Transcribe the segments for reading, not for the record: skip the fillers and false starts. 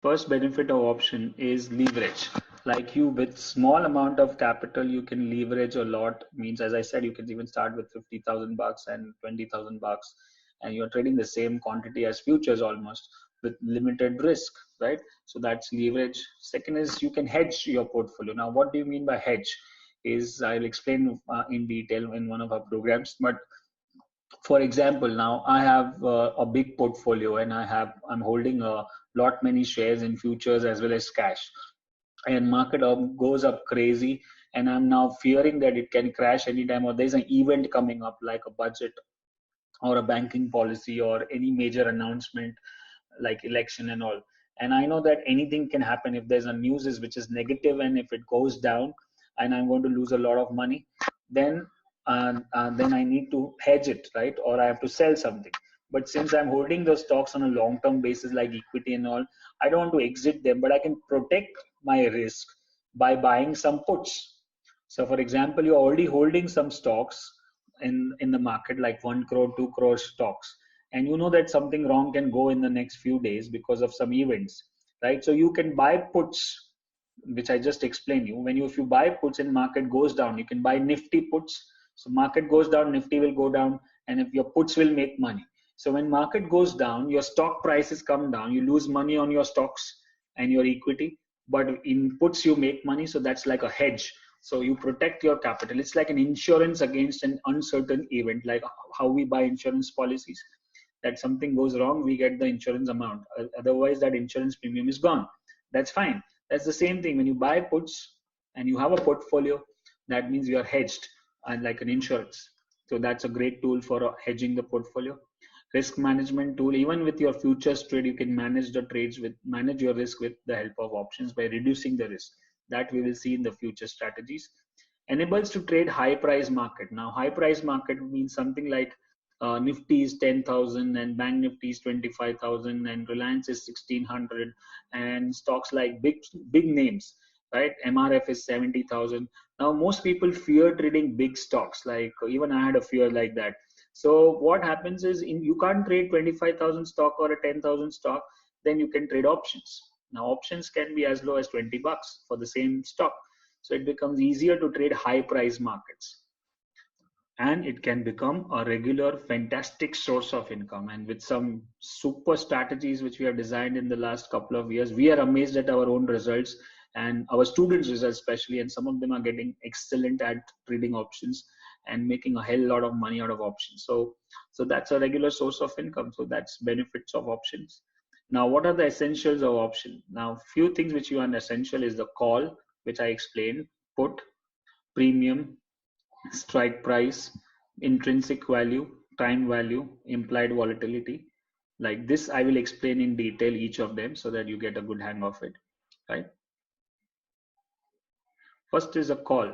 First benefit of option is leverage. Like you, with small amount of capital, you can leverage a lot. Means, as I said, you can even start with 50,000 bucks and 20,000 bucks, and you're trading the same quantity as futures almost with limited risk, right? So that's leverage. Second is you can hedge your portfolio. Now, what do you mean by hedge? Is I'll explain in detail in one of our programs, but for example, now I have a big portfolio and I'm holding a lot many shares in futures as well as cash, and market goes up crazy, and I'm now fearing that it can crash anytime, or there's an event coming up like a budget or a banking policy or any major announcement like election and all. And I know that anything can happen if there's a news is which is negative, and if it goes down and I'm going to lose a lot of money, then then I need to hedge it, right? Or I have to sell something. But since I'm holding those stocks on a long-term basis like equity and all, I don't want to exit them, but I can protect my risk by buying some puts. So for example, you're already holding some stocks in the market like 1 crore, 2 crore stocks, and you know that something wrong can go in the next few days because of some events, right? So you can buy puts, which I just explained you. When you if you buy puts and market goes down, you can buy nifty puts. So market goes down, nifty will go down, and if your puts will make money. So when market goes down, your stock prices come down, you lose money on your stocks and your equity, but in puts you make money. So that's like a hedge. So you protect your capital. It's like an insurance against an uncertain event, like how we buy insurance policies, that something goes wrong, we get the insurance amount. Otherwise, that insurance premium is gone. That's fine. That's the same thing. When you buy puts and you have a portfolio, that means you are hedged and like an insurance. So that's a great tool for hedging the portfolio. Risk management tool. Even with your futures trade, you can manage the trades with manage your risk with the help of options by reducing the risk. That we will see in the future strategies. Enables to trade high price market. Now, high price market means something like Nifty is 10,000 and Bank Nifty is 25,000 and Reliance is 1,600, and stocks like big names, right? MRF is 70,000. Now most people fear trading big stocks. Like even I had a fear like that. So what happens is you can't trade 25,000 stock or a 10,000 stock. Then you can trade options. Now options can be as low as 20 bucks for the same stock. So it becomes easier to trade high price markets, and it can become a regular fantastic source of income. And with some super strategies which we have designed in the last couple of years, we are amazed at our own results and our students results especially, and some of them are getting excellent at trading options and making a hell lot of money out of options. So that's a regular source of income. So that's benefits of options. Now what are the essentials of option? Now few things which you are essential is the call, which I explained, put, premium, strike price, intrinsic value, time value, implied volatility. Like this, I will explain in detail each of them so that you get a good hang of it, right? First is a call.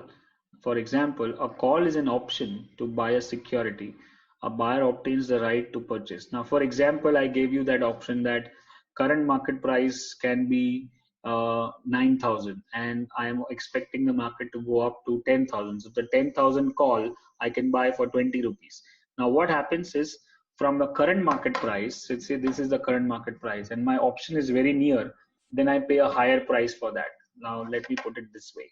For example, a call is an option to buy a security. A buyer obtains the right to purchase. Now, for example, I gave you that option that current market price can be 9,000 and I am expecting the market to go up to 10,000. So the 10,000 call I can buy for 20 rupees. Now what happens is, from the current market price, let's say this is the current market price and my option is very near, then I pay a higher price for that. Now let me put it this way.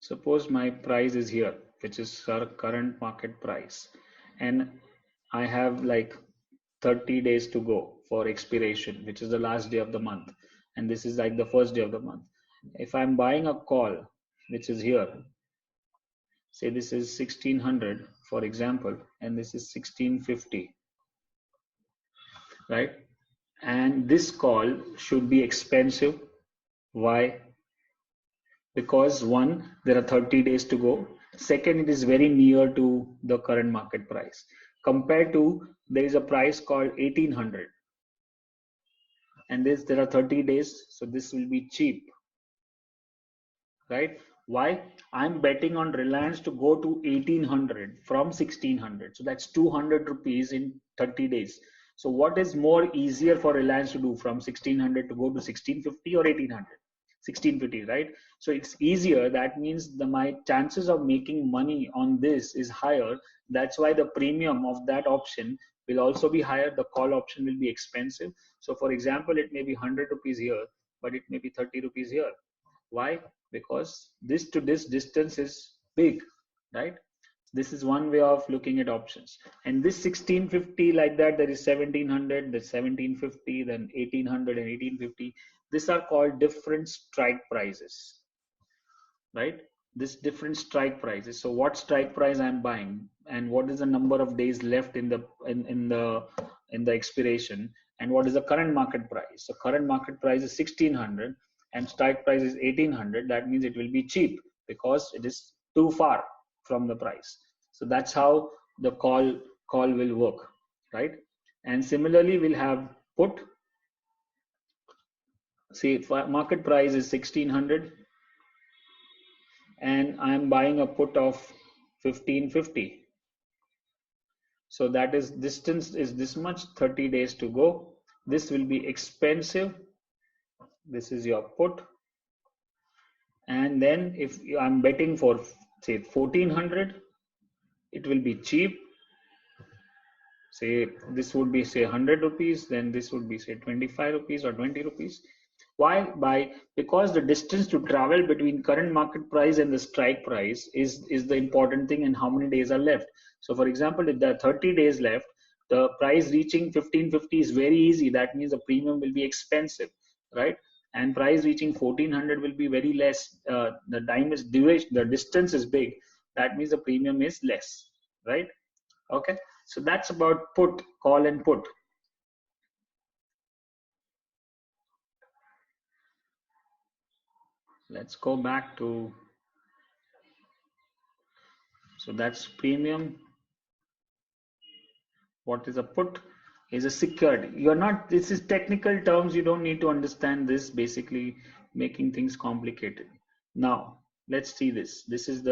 Suppose my price is here, which is our current market price, and I have like 30 days to go for expiration, which is the last day of the month, and this is like the first day of the month. If I'm buying a call, which is here, say this is 1600 for example, and this is 1650, right? And this call should be expensive. Why? Because one, there are 30 days to go. Second, it is very near to the current market price. Compared to, there is a price called 1800, and there are 30 days, so this will be cheap, right? Why? I'm betting on Reliance to go to 1800 from 1600, so that's 200 rupees in 30 days. So what is more easier for Reliance to do, from 1600 to go to 1650 or 1800? 1650, right? So it's easier. That means my chances of making money on this is higher. That's why the premium of that option will also be higher. The call option will be expensive. So for example, it may be 100 rupees here, but it may be 30 rupees here. Why? Because this to this distance is big, right? This is one way of looking at options. And this 1650, like that, there is 1700, there's 1750, then 1800 and 1850. These are called different strike prices, right? This different strike prices. So what strike price I'm buying, and what is the number of days left in the expiration, and what is the current market price. So current market price is 1600 and strike price is 1800. That means it will be cheap because it is too far from the price. So that's how the call will work, right? And similarly, we'll have put. See, market price is 1600 and I'm buying a put of 1550. So that is distance is this much, 30 days to go. This will be expensive. This is your put. And then if I'm betting for say 1400, it will be cheap. Say this would be say 100 rupees, then this would be say 25 rupees or 20 rupees. Why? Because the distance to travel between current market price and the strike price is the important thing, and how many days are left. So for example, if there are 30 days left, the price reaching 1550 is very easy. That means the premium will be expensive, right? And price reaching 1400 will be very less. The time is duration, the distance is big. That means the premium is less, right? Okay, so that's about put, call and put. Let's go back to, so that's premium. What is a put? Is a security. You're not, this is technical terms, you don't need to understand this, basically making things complicated. Now let's see this. This is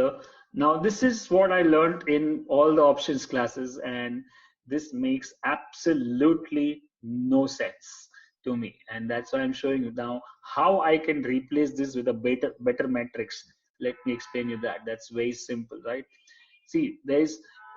what I learned in all the options classes, and this makes absolutely no sense to me, and that's why I'm showing you now how I can replace this with a better metrics. Let me explain you that. That's very simple, right? See,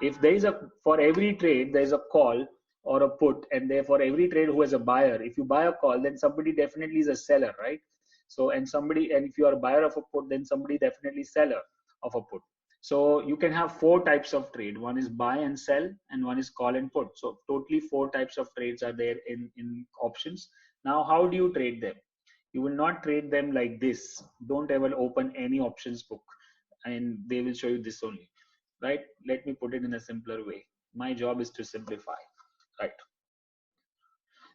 if there is for every trade there is a call or a put, and therefore every trade who has a buyer, if you buy a call, then somebody definitely is a seller, right? So and if you are a buyer of a put, then somebody definitely seller of a put. So you can have four types of trade. One is buy and sell, and one is call and put. So totally four types of trades are there in options. Now how do you trade them? You will not trade them like this. Don't ever open any options book, and they will show you this only, right? Let me put it in a simpler way. My job is to simplify, right?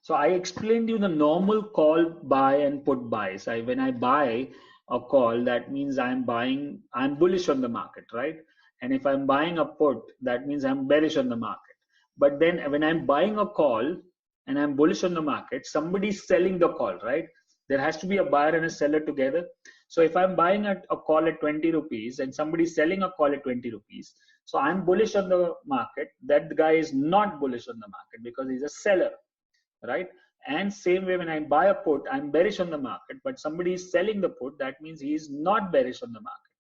So I explained you the normal call, buy and put buys. When I buy a call, that means I'm bullish on the market, right? And if I'm buying a put, that means I'm bearish on the market. But then when I'm buying a call and I'm bullish on the market, somebody's selling the call, right? There has to be a buyer and a seller together. So if I'm buying a call at 20 rupees and somebody's selling a call at 20 rupees, so I'm bullish on the market. That guy is not bullish on the market because he's a seller, right? And same way, when I buy a put, I'm bearish on the market, but somebody is selling the put. That means he is not bearish on the market.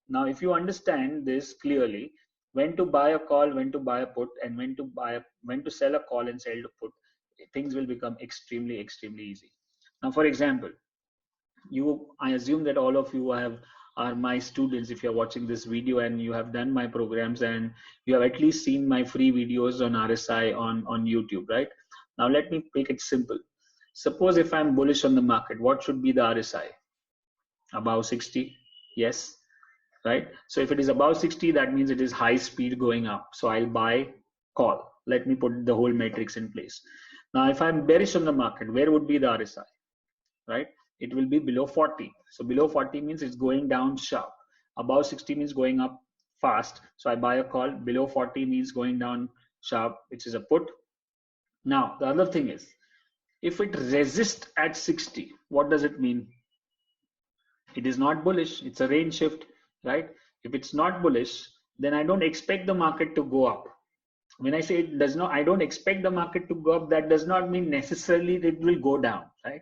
Now, if you understand this clearly, when to buy a call, when to buy a put, and when to sell a call and sell to put, things will become extremely easy. Now, for example, I assume that all of you are my students if you're watching this video, and you have done my programs, and you have at least seen my free videos on RSI on YouTube, right? Now let me make it simple. Suppose if I'm bullish on the market, what should be the RSI? Above 60? Yes, right? So if it is above 60, that means it is high speed going up. So I'll buy call. Let me put the whole matrix in place. Now if I'm bearish on the market, where would be the RSI? Right? It will be below 40. So below 40 means it's going down sharp. Above 60 means going up fast. So I buy a call. Below 40 means going down sharp, which is a put. Now, the other thing is, if it resists at 60, what does it mean? It is not bullish. It's a range shift, right? If it's not bullish, then I don't expect the market to go up. When I say it does not, I don't expect the market to go up, that does not mean necessarily it will go down, right?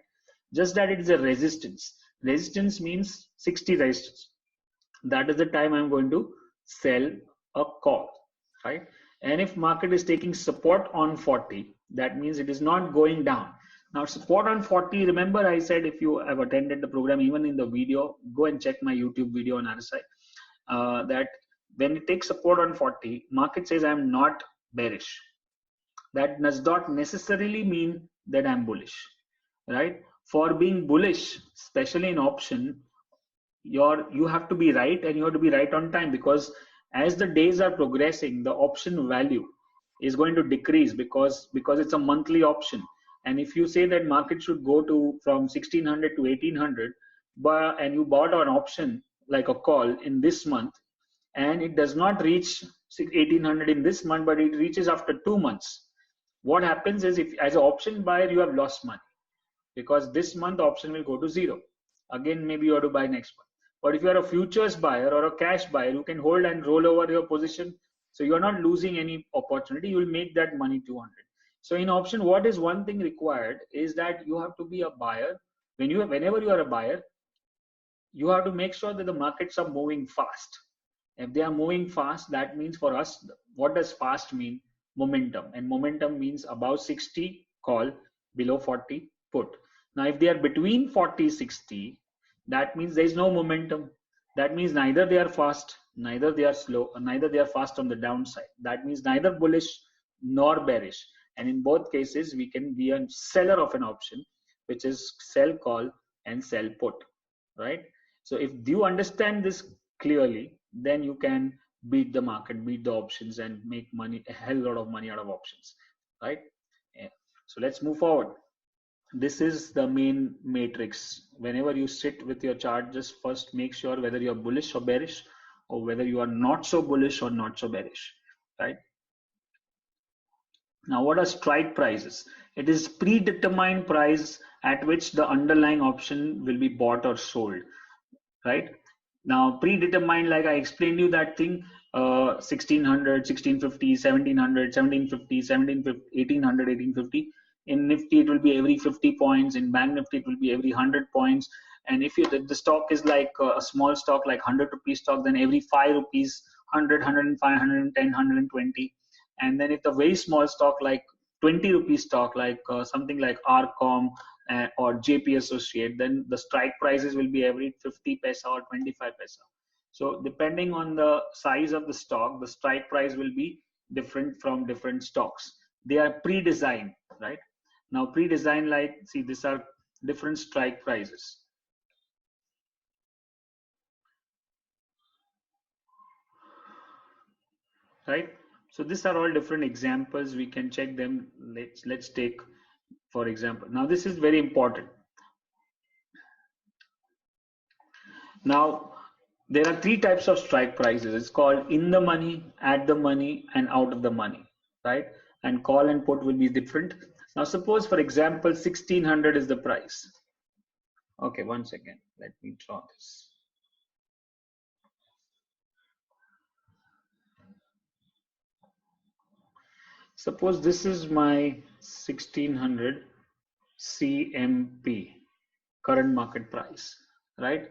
Just that it is a resistance. Resistance means 60 resistance. That is the time I'm going to sell a call, right? And if market is taking support on 40, that means it is not going down. Now support on 40, remember I said, if you have attended the program, even in the video, go and check my YouTube video on RSI, that when it takes support on 40, market says I'm not bearish. That does not necessarily mean that I'm bullish, right? For being bullish, especially in option, you have to be right, and you have to be right on time, because as the days are progressing, the option value is going to decrease, because it's a monthly option. And if you say that market should go to from 1600 to 1800, but and you bought an option like a call in this month, and it does not reach 1800 in this month, but it reaches after 2 months, what happens is, if as an option buyer you have lost money, because this month option will go to zero. Again, maybe you have to buy next month. But if you are a futures buyer or a cash buyer, you can hold and roll over your position. So you are not losing any opportunity. You will make that money 200. So in option, what is one thing required is that you have to be a buyer. Whenever you are a buyer, you have to make sure that the markets are moving fast. If they are moving fast, that means for us, what does fast mean? Momentum. And momentum means above 60 call, below 40 put. Now, if they are between 40, 60, that means there is no momentum. That means neither they are fast, neither they are slow, neither they are fast on the downside. That means neither bullish nor bearish. And in both cases, we can be a seller of an option, which is sell call and sell put, right? So if you understand this clearly, then you can beat the market, beat the options, and make money, a hell lot of money out of options, right? Yeah. So let's move forward. This is the main matrix. Whenever you sit with your chart, just first make sure whether you're bullish or bearish, or whether you are not so bullish or not so bearish, right? Now, what are strike prices? It is predetermined price at which the underlying option will be bought or sold, right? Now, predetermined, like I explained you that thing, 1600, 1650, 1700, 1750, 1750, 1800, 1850. In Nifty, it will be every 50 points. In Bank Nifty, it will be every 100 points. And if the stock is like a small stock, like 100 rupee stock, then every 5 rupees, 100, 105, 110, 120. And then if the very small stock, like 20 rupee stock, like something like RCOM, or JP Associate, then the strike prices will be every 50 paisa or 25 paisa. So depending on the size of the stock, the strike price will be different from different stocks. They are pre-designed, right? Now pre-designed, like, see, these are different strike prices. Right? So these are all different examples. We can check them. Let's take, for example, now this is very important. Now, there are three types of strike prices. It's called in the money, at the money, and out of the money, right? And call and put will be different. Now, suppose, for example, 1600 is the price. Okay, one second. Let me draw this. Suppose this is my 1600 CMP, current market price, right?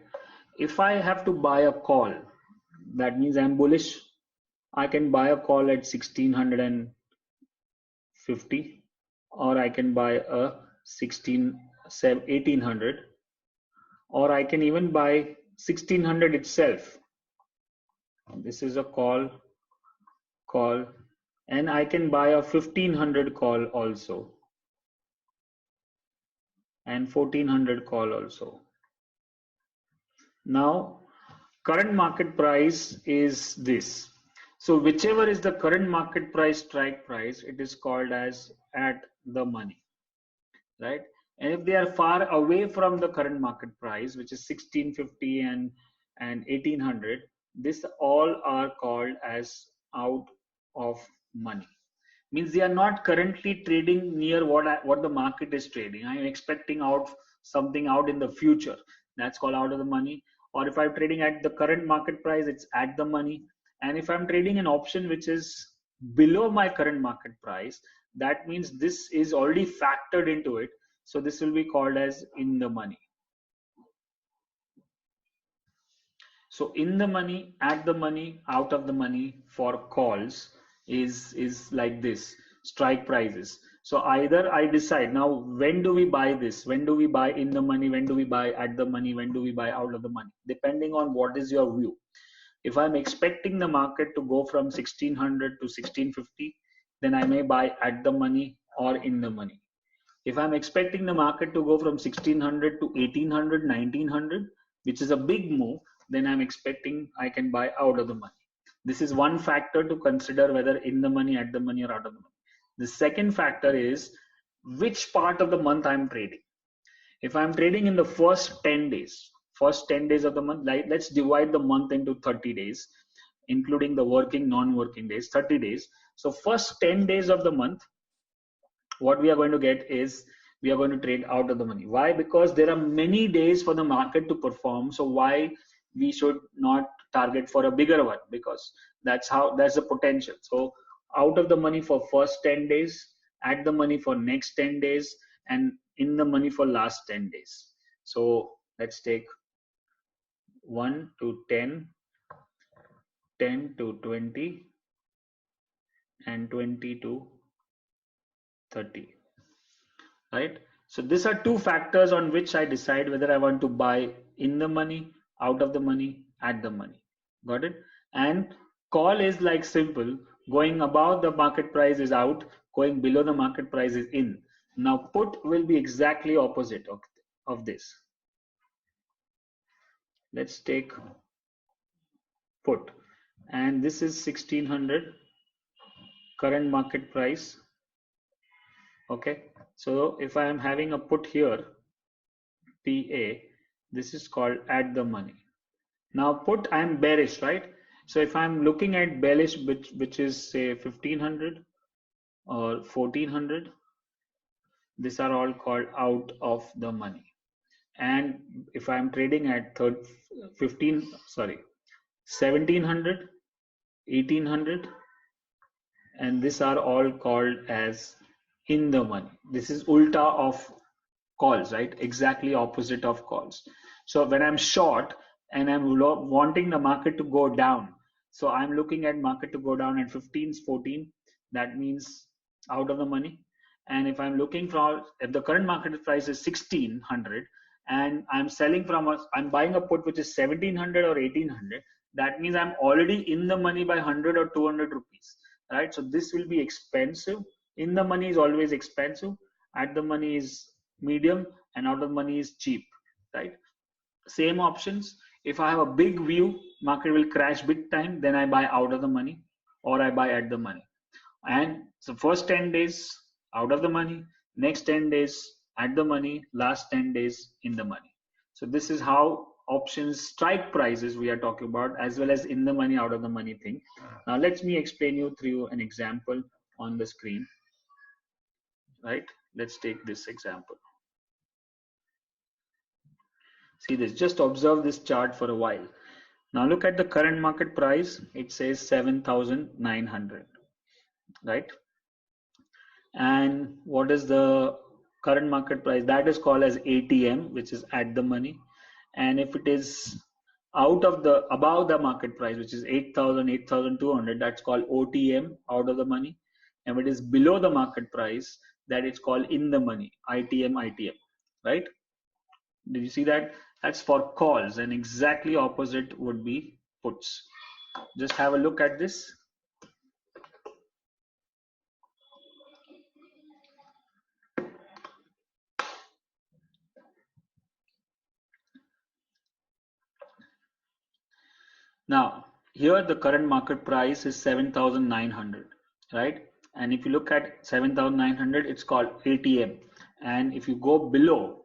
If I have to buy a call, that means I'm bullish. I can buy a call at 1650, or I can buy a 1800, or I can even buy 1600 itself. This is a call, and I can buy a 1500 call also, and 1400 call also. Now, current market price is this. So whichever is the current market price, strike price, it is called as at the money, right? And if they are far away from the current market price, which is 1650 and 1800, this all are called as out of money. Means they are not currently trading near what the market is trading. I am expecting out something out in the future. That's called out of the money. Or if I'm trading at the current market price, it's at the money. And if I'm trading an option which is below my current market price, that means this is already factored into it. So this will be called as in the money. So in the money, at the money, out of the money for calls is like this, strike prices. So either I decide now, when do we buy this? When do we buy in the money? When do we buy at the money? When do we buy out of the money? Depending on what is your view. If I'm expecting the market to go from 1600 to 1650, then I may buy at the money or in the money. If I'm expecting the market to go from 1600 to 1800, 1900, which is a big move, then I'm expecting I can buy out of the money. This is one factor to consider, whether in the money, at the money, or out of the money. The second factor is which part of the month I'm trading. If I'm trading in the first 10 days, of the month, like, let's divide the month into 30 days, including the working, non-working days, 30 days. So first 10 days of the month, what we are going to get is we are going to trade out of the money. Why? Because there are many days for the market to perform. So why we should not target for a bigger one? Because that's the potential. So out of the money for first 10 days, at the money for next 10 days, and in the money for last 10 days. So let's take 1 to 10, 10 to 20, and 20 to 30. Right? So these are two factors on which I decide whether I want to buy in the money, out of the money, at the money. Got it? And call is like simple. Going above the market price is out, going below the market price is in. Now put will be exactly opposite of this. Let's take put. And this is 1600 current market price. Okay. So if I am having a put here, PA, this is called at the money. Now put, I'm bearish, right? So if I'm looking at bearish, which is say 1500 or 1400, these are all called out of the money. And if I'm trading at 1700, 1800, and these are all called as in the money. This is ulta of calls, right? Exactly opposite of calls. So when I'm short and I'm wanting the market to go down, so I'm looking at market to go down at 15, 14, that means out of the money. And if I'm looking for, if the current market price is 1600 and I'm selling from I'm buying a put which is 1700 or 1800, that means I'm already in the money by 100 or 200 rupees, right? So this will be expensive. In the money is always expensive, at the money is medium, and out of money is cheap, right? Same options. If I have a big view, market will crash big time, then I buy out of the money or I buy at the money. And so first 10 days out of the money, next 10 days at the money, last 10 days in the money. So this is how options strike prices we are talking about, as well as in the money, out of the money thing. Now let me explain you through an example on the screen, right? Let's take this example. See this, just observe this chart for a while. Now look at the current market price. It says 7,900, right? And what is the current market price? That is called as ATM, which is at the money. And if it is out of the, above the market price, which is 8,000, 8,200, that's called OTM, out of the money. And if it is below the market price, that is called in the money, ITM, ITM, right? Did you see that? That's for calls, and exactly opposite would be puts. Just have a look at this. Now, here the current market price is 7,900, right? And if you look at 7,900, it's called ATM. And if you go below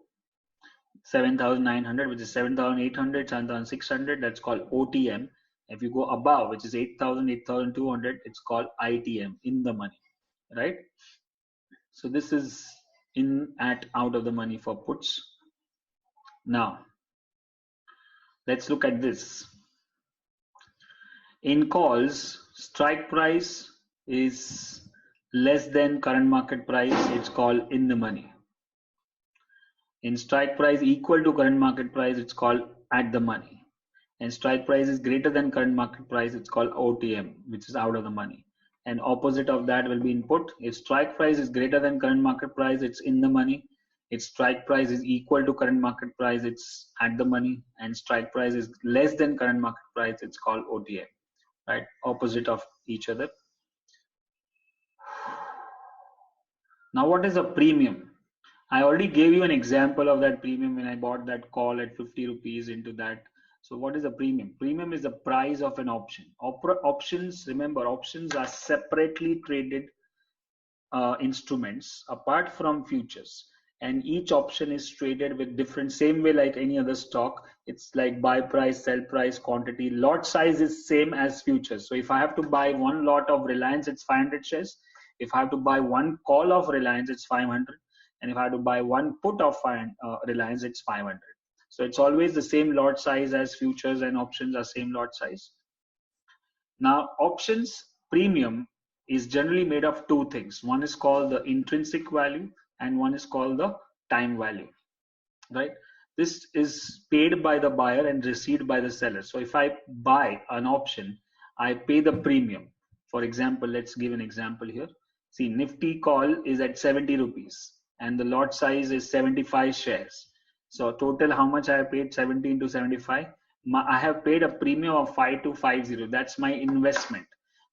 7,900, which is 7,800, 7,600, that's called OTM. If you go above, which is 8,000, 8,200, it's called ITM, in the money, right? So this is in, at, out of the money for puts. Now, let's look at this. In calls, strike price is less than current market price. It's called in the money. In strike price equal to current market price, it's called at the money. and strike price is greater than current market price, it's called OTM, which is out of the money. And opposite of that will be input. If strike price is greater than current market price, it's in the money. If strike price is equal to current market price, it's at the money. And strike price is less than current market price, it's called OTM, right? Opposite of each other. Now, what is a premium? I already gave you an example of that premium when I bought that call at 50 rupees into that. So what is a premium? Premium is the price of an option. Options, remember, options are separately traded instruments apart from futures, and each option is traded with different, same way like any other stock. It's like buy price, sell price, quantity. Lot size is same as futures. So if I have to buy one lot of Reliance, it's 500 shares. If I have to buy one call of Reliance, it's 500. And if I have to buy one put of Reliance, it's 500. So it's always the same lot size as futures, and options are same lot size. Now, options premium is generally made of two things. One is called the intrinsic value and one is called the time value, right? This is paid by the buyer and received by the seller. So if I buy an option, I pay the premium. For example, let's give an example here. See, Nifty call is at 70 rupees and the lot size is 75 shares. So total, how much I have paid? 70 into 75. I have paid a premium of 5250. That's my investment.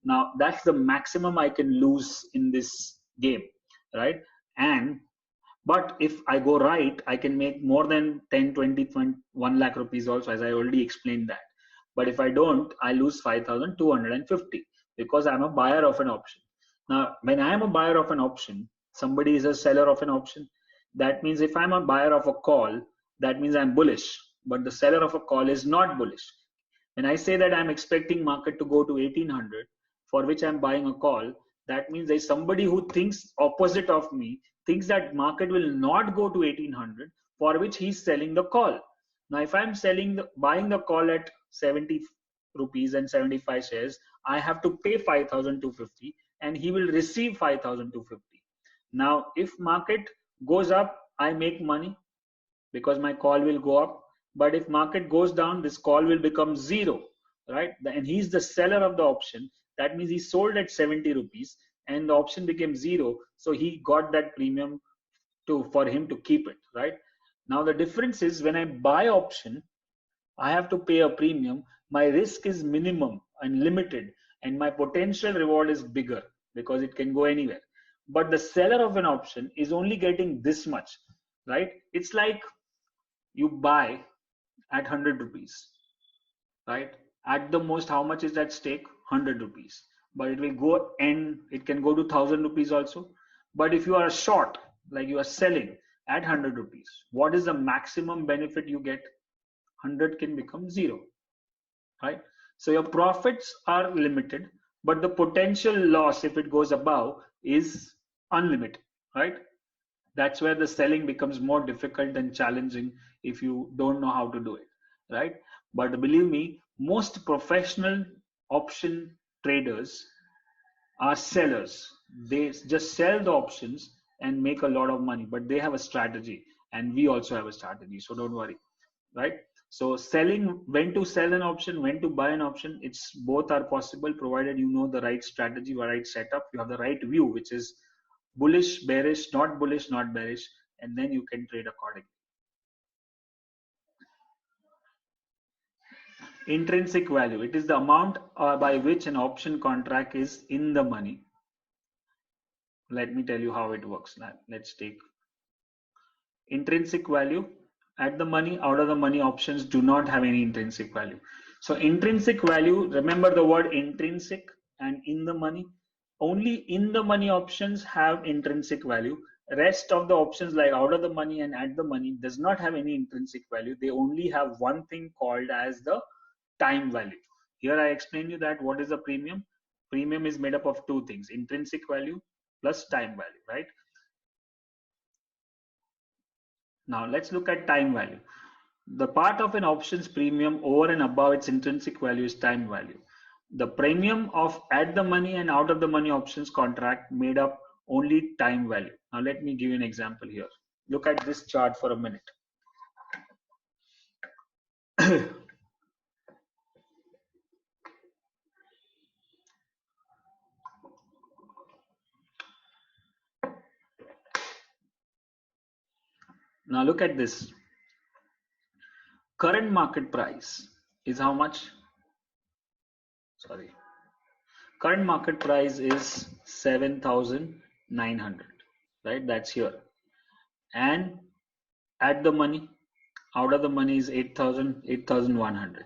Now that's the maximum I can lose in this game, right? And but if I go right, I can make more than 10, 20, 1 lakh rupees also, as I already explained that. But if I don't, I lose 5,250 because I'm a buyer of an option. Now, when I am a buyer of an option, somebody is a seller of an option. That means if I'm a buyer of a call, that means I'm bullish. But the seller of a call is not bullish. When I say that I'm expecting market to go to 1800, for which I'm buying a call, that means there's somebody who thinks opposite of me, thinks that market will not go to 1800, for which he's selling the call. Now, if I'm buying the call at 70 rupees and 75 shares, I have to pay 5,250 and he will receive 5,250. Now, if market goes up, I make money because my call will go up. But if market goes down, this call will become zero, right? And he's the seller of the option. That means he sold at 70 rupees and the option became zero. So he got that premium for him to keep it, right? Now the difference is when I buy option, I have to pay a premium. My risk is minimum and limited, and my potential reward is bigger because it can go anywhere. But the seller of an option is only getting this much, right? It's like you buy at 100 rupees, right? At the most, how much is at stake? 100 rupees. But it will go, and it can go to 1,000 rupees also. But if you are short, like you are selling at 100 rupees, what is the maximum benefit you get? 100 can become zero, right? So your profits are limited, but the potential loss, if it goes above, is unlimited, right? That's where the selling becomes more difficult and challenging if you don't know how to do it, right? But believe me, most professional option traders are sellers. They just sell the options and make a lot of money, but they have a strategy, and we also have a strategy, so don't worry, right? So selling, when to sell an option, when to buy an option, it's both are possible provided you know the right strategy, the right setup, you have the right view, which is bullish, bearish, not bearish, and then you can trade accordingly. Intrinsic value, it is the amount by which an option contract is in the money. Let me tell you how it works. Now let's take intrinsic value. At the money, out of the money, options do not have any intrinsic value. So intrinsic value, remember the word intrinsic and in the money. Only in the money options have intrinsic value. Rest of the options like out of the money and at the money does not have any intrinsic value. They only have one thing called as the time value. Here I explain you that what is the premium. Premium is made up of two things, intrinsic value plus time value, right? Now let's look at time value. The part of an options premium over and above its intrinsic value is time value. The premium of at the money and out of the money options contract made up only time value. Now let me give you an example here. Look at this chart for a minute. Now look at this. Current market price is how much? Sorry. Current market price is 7,900, right? That's here. And at the money, out of the money is 8,000, 8,100.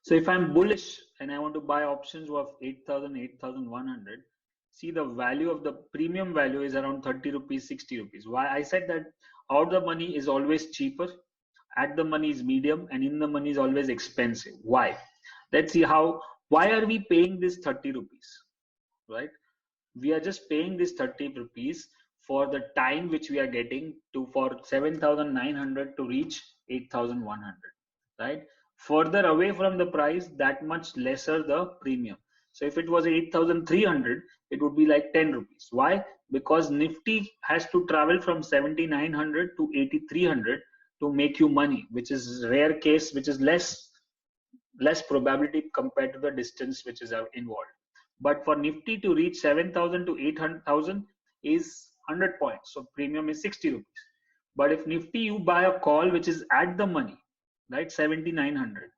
So if I'm bullish and I want to buy options worth 8,000, 8,100, see the value of the premium value is around 30 rupees, 60 rupees. Why I said that out the money is always cheaper, at the money is medium, and in the money is always expensive. Why? Let's see how, why are we paying this 30 rupees, right? We are just paying this 30 rupees for the time which we are getting to for 7,900 to reach 8,100, right? Further away from the price, that much lesser the premium. So if it was 8,300, it would be like 10 rupees. Why? Because Nifty has to travel from 7,900 to 8,300 to make you money, which is rare case, which is less probability compared to the distance which is involved. But for Nifty to reach 7,000 to 800,000 is 100 points. So premium is 60 rupees. But if Nifty you buy a call which is at the money, right, 7,900.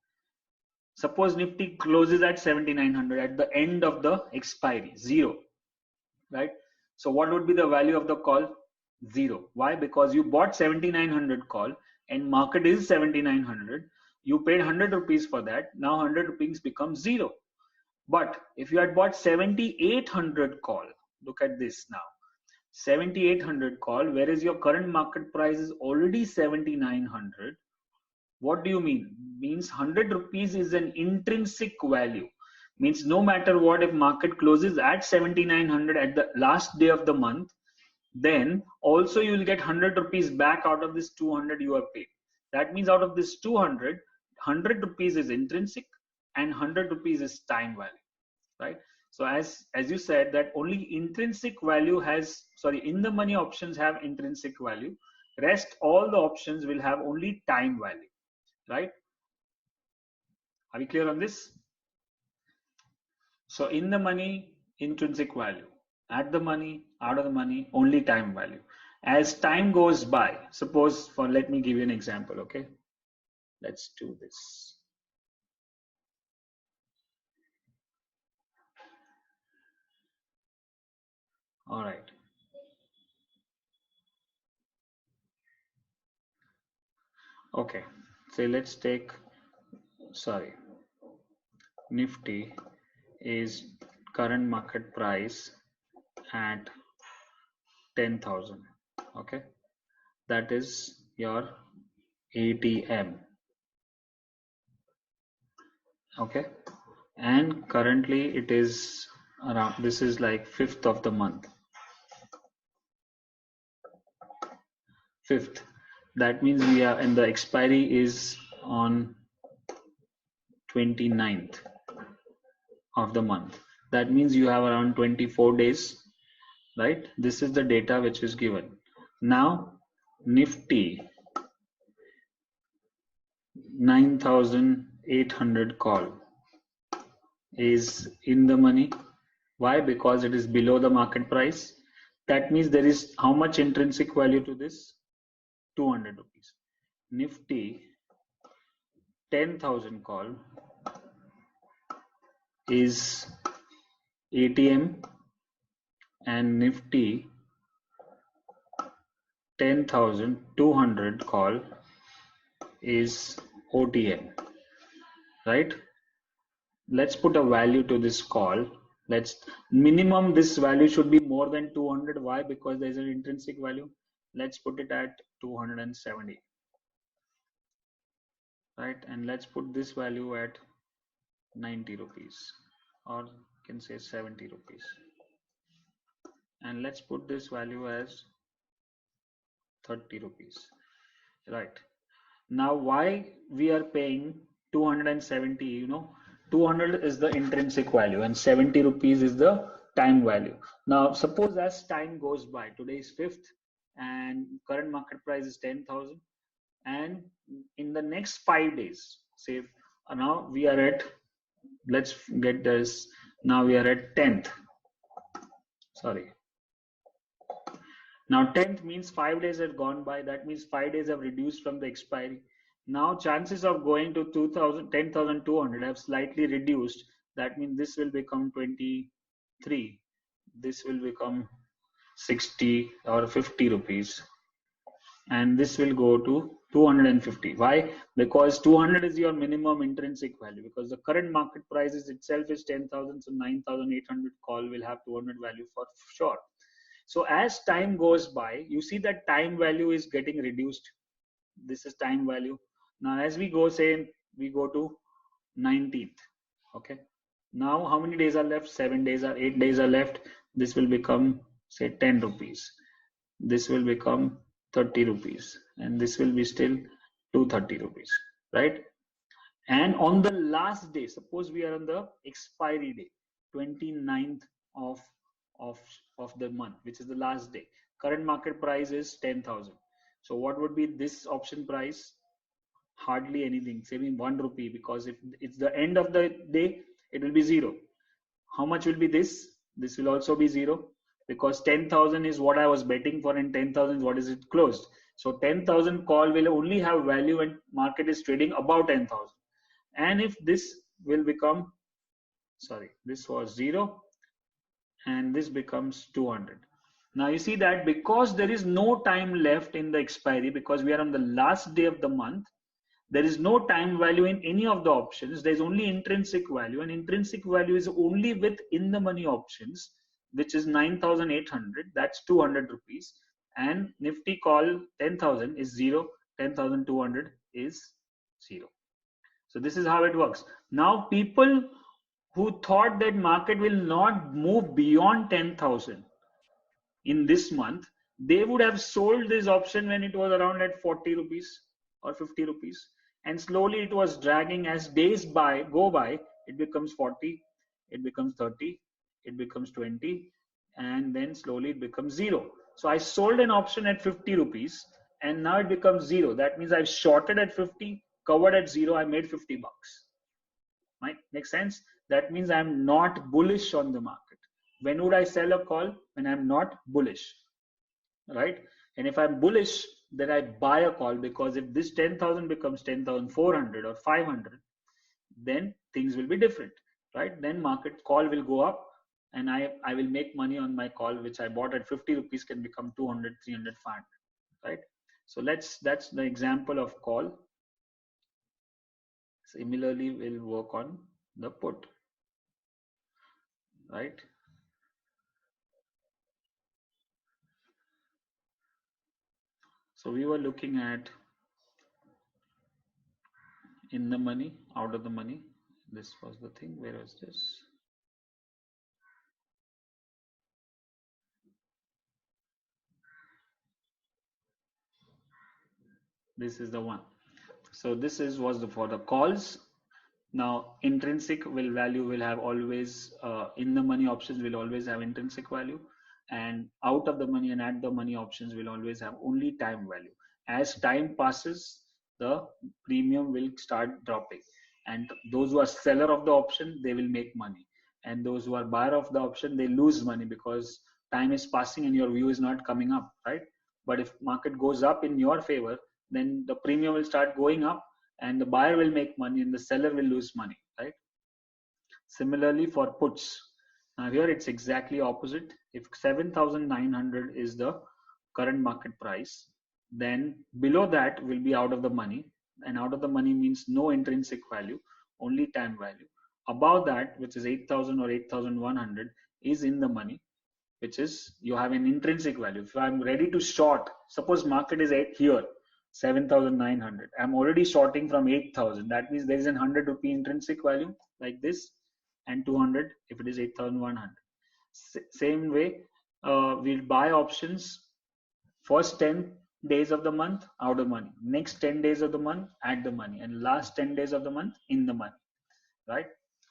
Suppose Nifty closes at 7,900 at the end of the expiry, zero, right? So what would be the value of the call? Zero. Why? Because you bought 7,900 call and market is 7,900. You paid 100 rupees for that. Now 100 rupees becomes zero. But if you had bought 7,800 call, look at this now. 7,800 call, whereas your current market price is already 7,900. What do you mean? Means 100 rupees is an intrinsic value. Means no matter what, if market closes at 7,900 at the last day of the month, then also you will get 100 rupees back out of this 200 you have paid. That means out of this 200, 100 rupees is intrinsic and 100 rupees is time value, right? So as you said that only intrinsic value has, sorry, in the money options have intrinsic value. Rest all the options will have only time value, right? Are we clear on this? So in the money, intrinsic value. At the money, out of the money, only time value. As time goes by, suppose for, let me give you an example, okay? Let's do this. All right. Okay. So let's take, sorry, Nifty is current market price at 10,000. Okay. That is your ATM. Okay. And currently it is around, this is like 5th of the month. 5th. That means we are, and the expiry is on 29th of the month. That means you have around 24 days, right? This is the data which is given. Now Nifty 9,800 call is in the money. Why? Because it is below the market price. That means there is how much intrinsic value to this? 200 rupees. Nifty 10,000 call is ATM and Nifty 10,200 call is OTM, right? Let's put a value to this call. Let's minimum this value should be more than 200. Why? Because there's an intrinsic value. Let's put it at 270, right? And let's put this value at 90 rupees, or you can say 70 rupees. And let's put this value as 30 rupees, right? Now why we are paying 270, 200 is the intrinsic value and 70 rupees is the time value. Now suppose as time goes by, today is 5th and current market price is 10,000, and in the next 5 days, say now we are at, let's get this, now we are at 10th, sorry, Now 10th means 5 days have gone by. That means 5 days have reduced from the expiry. Now chances of going to 2000, 10,200 have slightly reduced. That means this will become 23. This will become 60 or 50 rupees. And this will go to 250. Why? Because 200 is your minimum intrinsic value, because the current market price is itself is 10,000, so 9,800 call will have 200 value for sure. So as time goes by, you see that time value is getting reduced. This is time value. Now as we go, say we go to 19th. Okay. Now how many days are left? 7 days or 8 days are left. This will become, say, 10 rupees. This will become 30 rupees, and this will be still 230 rupees, right? And on the last day, suppose we are on the expiry day, 29th of of of the month, which is the last day. Current market price is 10,000. So what would be this option price? Hardly anything, saving 1 rupee, because if it's the end of the day, it will be zero. How much will be this? This will also be zero, because 10,000 is what I was betting for, and 10,000 is what is it closed. So 10,000 call will only have value when market is trading above 10,000. And if this will become, sorry, this was zero, and this becomes 200. Now you see that because there is no time left in the expiry, because we are on the last day of the month, there is no time value in any of the options. There's only intrinsic value, and intrinsic value is only with in the money options, which is 9,800. That's 200 rupees. And Nifty call 10,000 is zero. 10,200 is zero. So this is how it works. Now people who thought that market will not move beyond 10,000 in this month, they would have sold this option when it was around at 40 rupees or 50 rupees. And slowly it was dragging. As days go by, it becomes 40, it becomes 30, it becomes 20, and then slowly it becomes zero. So I sold an option at 50 rupees, and now it becomes zero. That means I've shorted at 50, covered at zero, I made 50 bucks. Right? Makes sense? That means I'm not bullish on the market. When would I sell a call? When I'm not bullish, right? And if I'm bullish, then I buy a call, because if this 10,000 becomes 10,400 or 500, then things will be different, right? Then market call will go up, and I will make money on my call, which I bought at 50 rupees can become 200, 300, 500, right? So that's the example of call. Similarly, we'll work on the put, right? So we were looking at in the money, out of the money. This was the thing. Where was this? This is the one. So this is was for the calls. Now intrinsic value will have always in the money options will always have intrinsic value, and out of the money and at the money options will always have only time value. As time passes, the premium will start dropping, and those who are seller of the option, they will make money, and those who are buyer of the option, they lose money, because time is passing and your view is not coming up, right? But if market goes up in your favor, then the premium will start going up, and the buyer will make money and the seller will lose money, right? Similarly for puts. Now here it's exactly opposite. If 7,900 is the current market price, then below that will be out of the money, and out of the money means no intrinsic value, only time value. Above that, which is 8,000 or 8,100, is in the money, which is you have an intrinsic value. If I'm ready to short, suppose market is here, 7,900. I'm already shorting from 8,000. That means there is an 100 rupee intrinsic value like this, and 200 if it is 8,100. Same way, we'll buy options first 10 days of the month out of money, next 10 days of the month at the money, and last 10 days of the month in the money, right?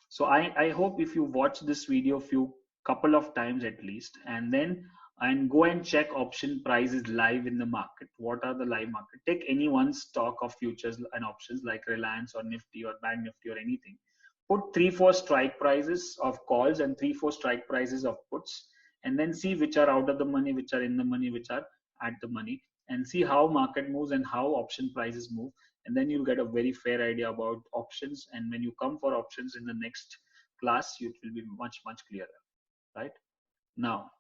So I hope if you watch this video few couple of times at least, and then and go and check option prices live in the market. What are the live market? Take any one stock of futures and options like Reliance or Nifty or Bank Nifty or anything. Put 3-4 strike prices of calls and 3-4 strike prices of puts, and then see which are out of the money, which are in the money, which are at the money, and see how market moves and how option prices move, and then you'll get a very fair idea about options. And when you come for options in the next class, it will be much clearer. Right now,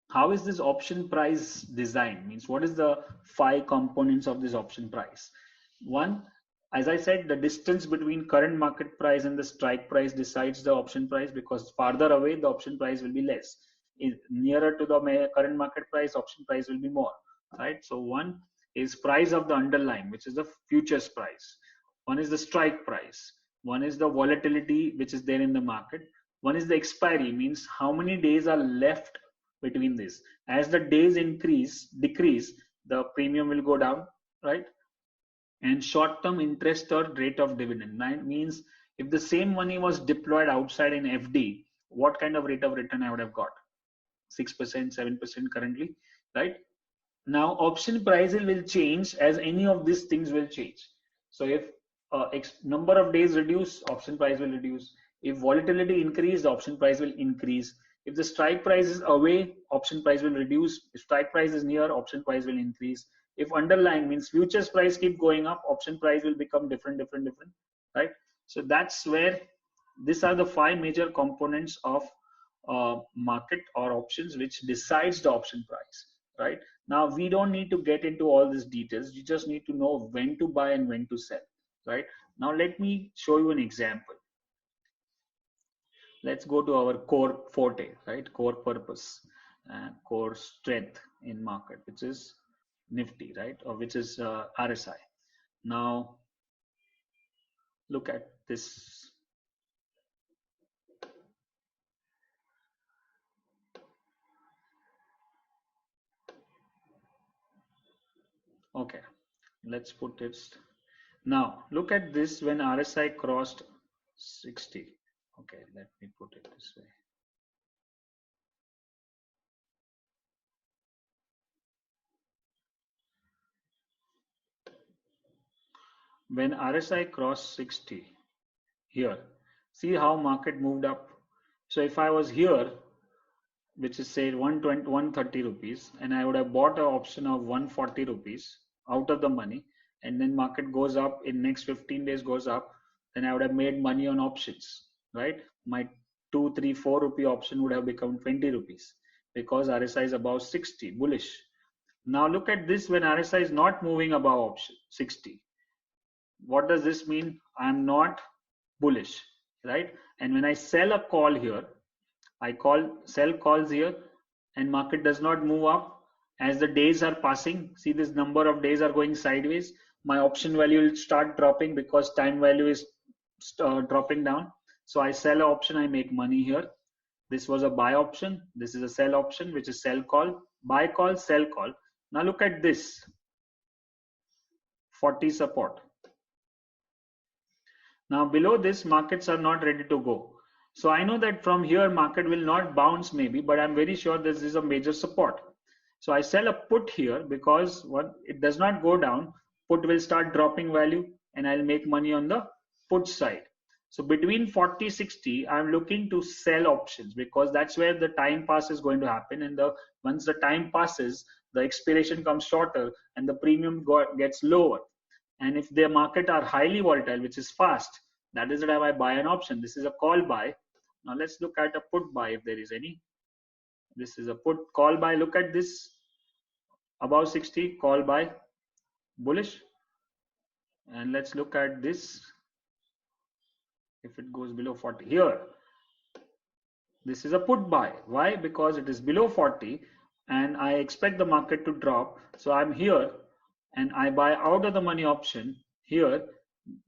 how is this option price designed? Means what is the 5 components of this option price? One, as I said, the distance between current market price and the strike price decides the option price, because farther away the option price will be less. Nearer to the current market price, option price will be more. Right. So one is price of the underlying, which is the futures price. One is the strike price. One is the volatility which is there in the market. One is the expiry, means how many days are left between this. As the days decrease, the premium will go down, right? And short-term interest or rate of dividend. That means if the same money was deployed outside in FD, what kind of rate of return I would have got? 6%, 7% currently, right? Now option price will change as any of these things will change. So if number of days reduce, option price will reduce. If volatility increase, the option price will increase. If the strike price is away, option price will reduce. If strike price is near, option price will increase. If underlying, means futures price keep going up, option price will become different, right? So that's where these are the 5 major components of market or options which decides the option price, right? Now we don't need to get into all these details. You just need to know when to buy and when to sell, right? Now let me show you an example. Let's go to our core forte, right? Core purpose and core strength in market, which is Nifty, right? Or which is RSI. Now look at this. Okay, let's put it. Now look at this when RSI crossed 60. Okay, let me put it this way. When RSI crossed 60 here, see how market moved up. So if I was here, which is say 120, 130 rupees, and I would have bought an option of 140 rupees out of the money, and then market goes up in next 15 days goes up, then I would have made money on options, right? My 2, 3, 4 rupee option would have become 20 rupees because RSI is above 60, bullish. Now look at this when RSI is not moving above option 60. What does this mean? I'm not bullish, right? And when I sell a call here, I sell calls here, and market does not move up as the days are passing. See, this number of days are going sideways. My option value will start dropping because time value is dropping down. So I sell an option, I make money here. This was a buy option. This is a sell option, which is sell call, buy call, sell call. Now look at this 40 support. Now below this, markets are not ready to go. So I know that from here market will not bounce maybe, but I'm very sure this is a major support. So I sell a put here because it does not go down, put will start dropping value and I'll make money on the put side. So between 40, 60, I'm looking to sell options because that's where the time pass is going to happen. And once the time passes, the expiration comes shorter and the premium gets lower. And if the market are highly volatile, which is fast, that is the time I buy an option. This is a call buy. Now let's look at a put buy if there is any. This is a put call buy. Look at this above 60 call buy, bullish. And let's look at this if it goes below 40 here. This is a put buy. Why? Because it is below 40 and I expect the market to drop. So I'm here and I buy out of the money option here.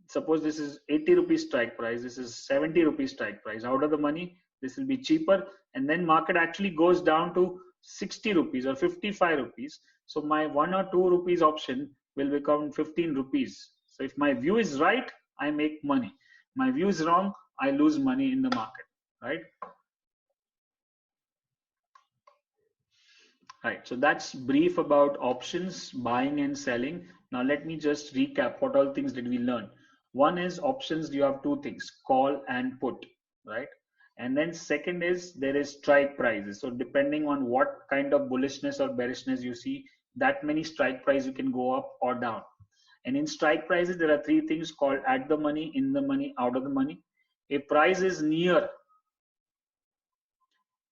Suppose this is 80 rupees strike price, this is 70 rupees strike price. Out of the money, this will be cheaper, and then market actually goes down to 60 rupees or 55 rupees. So my 1 or 2 rupees option will become 15 rupees. So if my view is right, I make money. My view is wrong, I lose money in the market, right? Right, so that's brief about options, buying and selling. Now let me just recap what all things did we learn. One is options, you have 2 things, call and put, right? And then second is there is strike prices. So depending on what kind of bullishness or bearishness you see, that many strike price you can go up or down. And in strike prices, there are three things called at the money, in the money, out of the money. If price is near,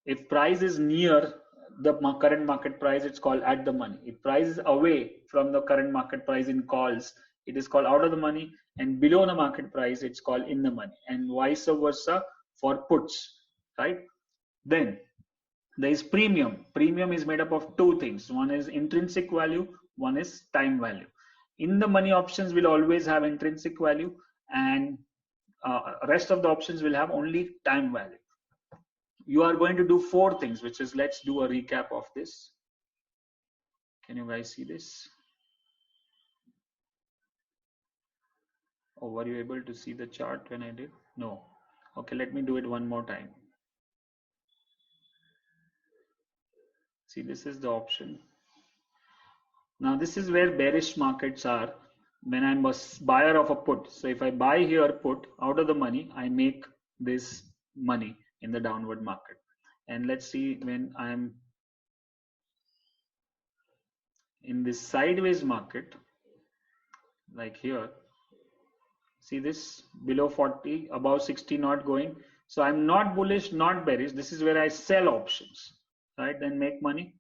if price is near the current market price, it's called at the money. If price is away from the current market price in calls, it is called out of the money, and below the market price, it's called in the money, and vice versa for puts, right? Then there is premium. Premium is made up of two things. One is intrinsic value, one is time value. In the money options will always have intrinsic value, and rest of the options will have only time value. You are going to do four things, which is, let's do a recap of this. Can you guys see this? Or were you able to see the chart when I did? No. Okay, let me do it one more time. See, this is the option. Now this is where bearish markets are when I'm a buyer of a put. So if I buy here put out of the money, I make this money in the downward market. And let's see when I'm in this sideways market, like here, see this below 40, above 60 not going. So I'm not bullish, not bearish. This is where I sell options, right? Then make money.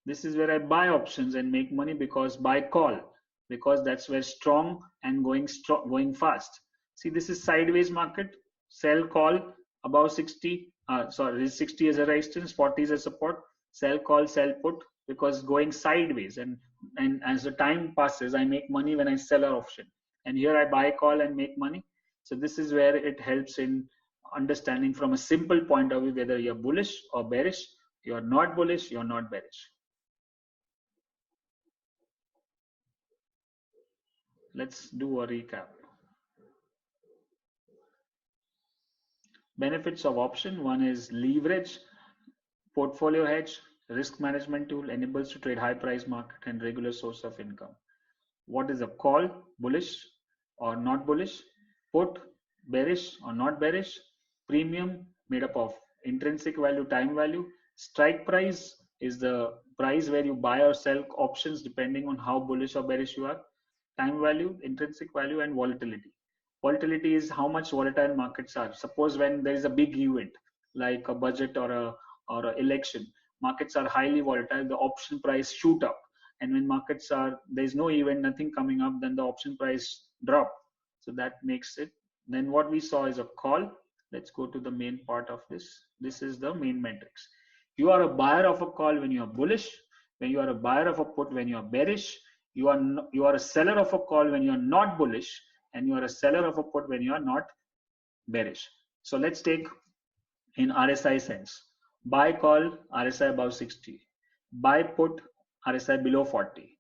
This is where I buy options and make money because buy call, because that's where strong and going fast. See, this is sideways market, sell call above 60. Sorry, 60 is a resistance, 40 is a support. Sell call, sell put because going sideways, and as the time passes, I make money when I sell an option. And here I buy call and make money. So this is where it helps in understanding from a simple point of view whether you're bullish or bearish. You're not bullish, you're not bearish. Let's do a recap. Benefits of option: one is leverage, portfolio hedge, risk management tool, enables to trade high price market and regular source of income. What is a call? Bullish or not bullish? Put, bearish or not bearish? Premium, made up of intrinsic value, time value. Strike price is the price where you buy or sell options depending on how bullish or bearish you are. Time value, intrinsic value, and volatility. Volatility is how much volatile markets are. Suppose when there is a big event like a budget or a election, markets are highly volatile, the option price shoot up. And when markets are, there's no event, nothing coming up, then the option price drop. So that makes it. Then what we saw is a call. Let's go to the main part of this. This is the main matrix. You are a buyer of a call when you are bullish, when you are a buyer of a put when you are bearish, you are a seller of a call when you are not bullish, and you are a seller of a put when you are not bearish. So let's take in RSI sense. Buy call RSI above 60. Buy put RSI below 40.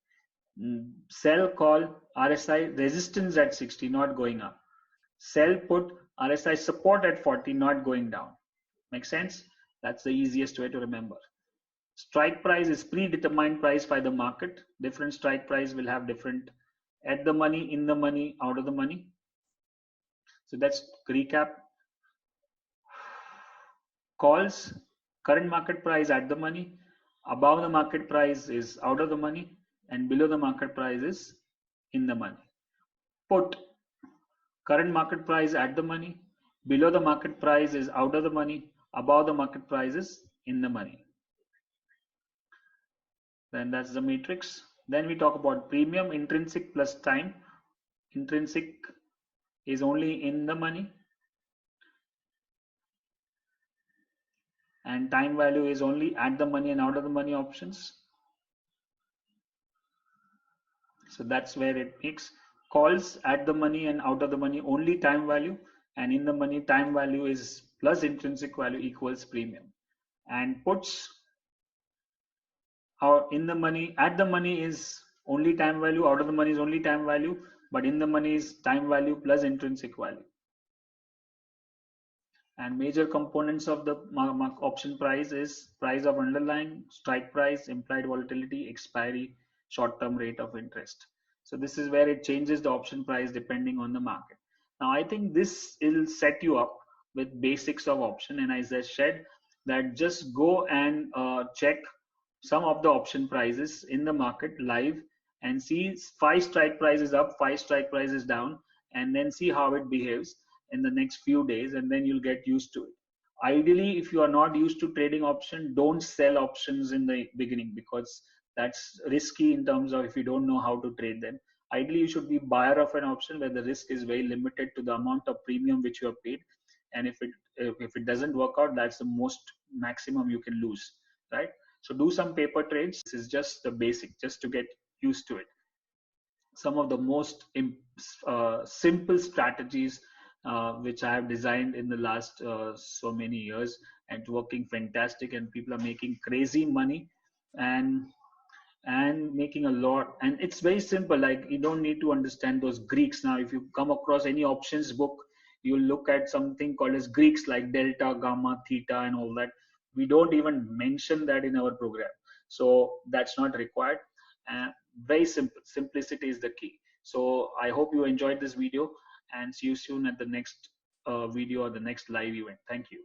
Sell call RSI resistance at 60, not going up. Sell put RSI support at 40, not going down. Make sense? That's the easiest way to remember. Strike price is predetermined price by the market. Different strike price will have different at the money, in the money, out of the money. So that's recap. Calls, current market price at the money, above the market price is out of the money, and below the market price is in the money. Put, current market price at the money, below the market price is out of the money, above the market price is in the money. Then that's the matrix. Then we talk about premium, intrinsic plus time. Intrinsic is only in the money, and time value is only at the money and out of the money options. So that's where it makes calls at the money and out of the money only time value, and in the money time value is plus intrinsic value equals premium. And puts are in the money, at the money is only time value, out of the money is only time value, but in the money is time value plus intrinsic value. And major components of the option price is price of underlying, strike price, implied volatility, expiry, short-term rate of interest. So this is where it changes the option price depending on the market. Now I think this will set you up with basics of option. And as I said, that just go and check some of the option prices in the market live and see five strike prices up, five strike prices down, and then see how it behaves in the next few days, and then you'll get used to it. Ideally, if you are not used to trading option, don't sell options in the beginning, because that's risky in terms of if you don't know how to trade them. Ideally, you should be buyer of an option where the risk is very limited to the amount of premium which you have paid. And if it doesn't work out, that's the most maximum you can lose, right? So do some paper trades. This is just the basic, just to get used to it. Some of the most simple strategies which I have designed in the last so many years, and working fantastic, and people are making crazy money, and making a lot. And it's very simple, like you don't need to understand those Greeks. Now if you come across any options book, you look at something called as Greeks, like delta, gamma, theta, and all that. We don't even mention that in our program, so that's not required. uh, Very simple, simplicity is the key. So I hope you enjoyed this video, and see you soon at the next video or the next live event. Thank you.